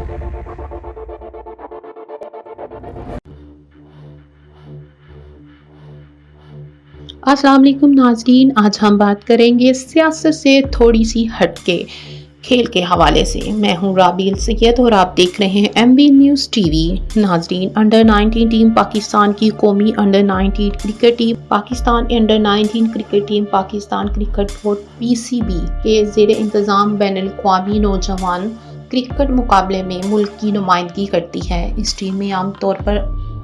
अस्सलाम वालेकुम नाज़रीन, आज हम बात करेंगे सियासत से थोड़ी सी हट के खेल के हवाले से। मैं हूं राबील सैयद और आप देख रहे हैं MB न्यूज़ टीवी। नाज़रीन, अंडर 19 टीम पाकिस्तान की कौमी under 19 cricket team Pakistan under 19 cricket team Pakistan cricket board PCB के ज़ेर इंतज़ाम बैनुल अक़वामी नौजवान क्रिकेट मुकाबले में मुल्क की नुमाइंदगी करती है। इस टीम में आमतौर पर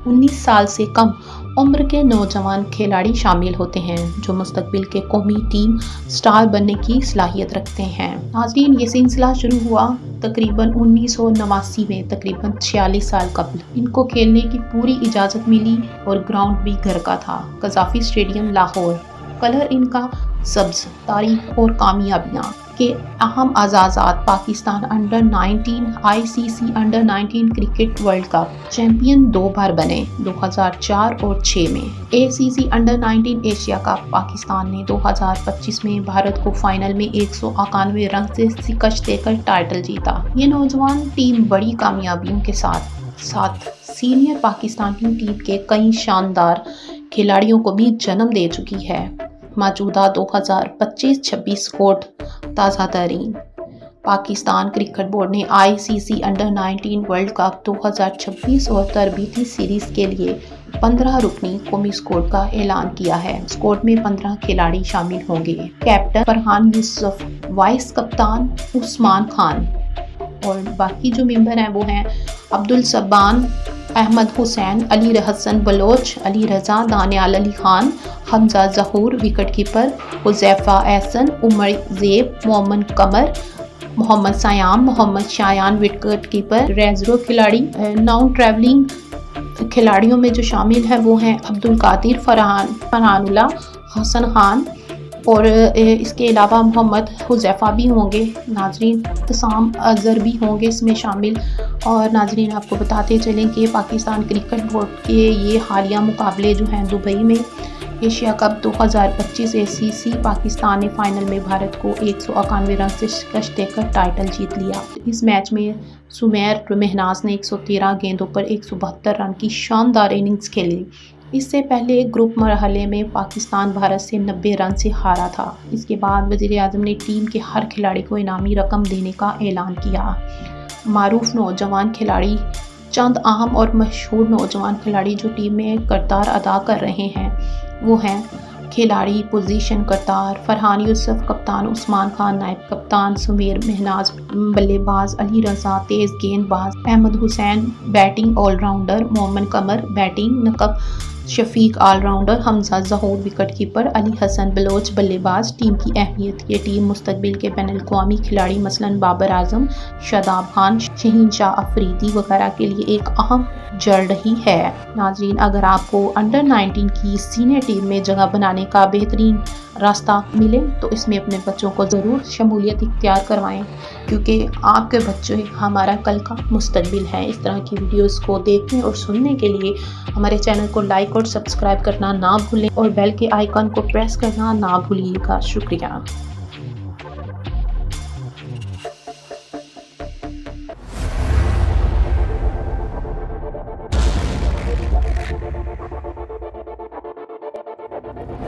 19 साल से कम उम्र के नौजवान खिलाड़ी शामिल होते हैं जो मुस्तकबिल के कौमी टीम स्टार बनने की सलाहियत रखते हैं। नाज़रीन, ये सिलसिला शुरू हुआ तकरीबन 1989 में, तकरीबन 46 साल कबल। इनको खेलने की पूरी इजाज़त मिली और ग्राउंड भी घर का था, कज़ाफ़ी स्टेडियम लाहौर। कलर इनका सब्ज़। तारीख और कामयाबियाँ के अहम आज़ाज़ात: Pakistan under 19 ICC under 19 cricket world cup champion 2 बार बने, 2004 और 6 में। ACC under 19 Asia cup Pakistan ने 2025 में भारत को फाइनल में 191 रन से शिकस्त देकर टाइटल जीता। ये नौजवान टीम बड़ी कामयाबियों के साथ सीनियर पाकिस्तानी टीम के कई शानदार खिलाड़ियों को भी जन्म दे चुकी है। मौजूदा 2025-26 स्क्वाड ताज़ा तरीन। पाकिस्तान क्रिकेट बोर्ड ने ICC अंडर 19 वर्ल्ड कप 2026 और तरबीती सीरीज के लिए 15 रुकनी कौमी स्क्वाड का ऐलान किया है। स्क्वाड में 15 खिलाड़ी शामिल होंगे। कैप्टन फरहान यूसुफ, वाइस कप्तान उस्मान खान और बाकी जो मेंबर हैं वो हैं Abdul Subhan, Ahmed Hussain, Ali Hasan Baloch, Ali Raza, Daniyal Ali Khan, Hamza Zahoor wicket keeper, Huzaifa Ahsan, Umar Zeb, Mohammad Qamar, Mohammad Sayyam, Mohammad Shayan wicket keeper. Reserve खिलाड़ी। नॉन ट्रैवलिंग खिलाड़ियों में जो शामिल हैं वो हैं अब्दुल कादिर, फरहानुल्लाह, हसन खान और इसके अलावा मोहम्मद हुज़ैफा भी होंगे। नाज़रीन, तसाम अज़हर भी होंगे इसमें शामिल। और नाज़रीन, आपको बताते चलें कि पाकिस्तान क्रिकेट बोर्ड के ये हालिया मुकाबले जो हैं दुबई में एशिया कप 2025 ACC पाकिस्तान ने फाइनल में भारत को 191 रन से शिकस्त देकर टाइटल जीत लिया। इस मैच में सुमेर महनाज ने 113 गेंदों पर 172 रन की शानदार इनिंग्स खेली। इससे पहले ग्रुप मरहले में पाकिस्तान भारत से 90 रन से हारा था। इसके बाद वज़ीर आज़म ने टीम के हर खिलाड़ी को इनामी रकम देने का ऐलान किया। मारूफ नौजवान खिलाड़ी। चंद अहम और मशहूर नौजवान खिलाड़ी जो टीम में किरदार अदा कर रहे हैं वो हैं खिलाड़ी पोजीशन करतार: फरहान यूसुफ कप्तान, उस्मान खान नायब कप्तान, सुमेर महनाज बल्लेबाज, अली रजा तेज़ गेंदबाज, Ahmed Hussain batting allrounder, Mohammad Qamar batting नकब, Shafiq allrounder, Hamza Zahoor wicket keeper, Ali Hasan Baloch बल्लेबाज। टीम की अहमियत: ये टीम मुस्तकबिल के बैनुल अक़वामी खिलाड़ी मसलन बाबर आजम, शादाब खान, शहीन शाह अफरीदी वगैरह के लिए एक अहम जड़ रही है। नाज़रीन, अगर आपको अंडर 19 की सीनियर टीम में जगह बनाने का बेहतरीन रास्ता मिले तो इसमें अपने बच्चों को ज़रूर शमूलियत इख्तियार करवाएं, क्योंकि आपके बच्चे हमारा कल का मुस्तकबिल है। इस तरह की वीडियोस को देखने और सुनने के लिए हमारे चैनल को लाइक और सब्सक्राइब करना ना भूलें और बेल के आइकन को प्रेस करना ना भूलिएगा। शुक्रिया।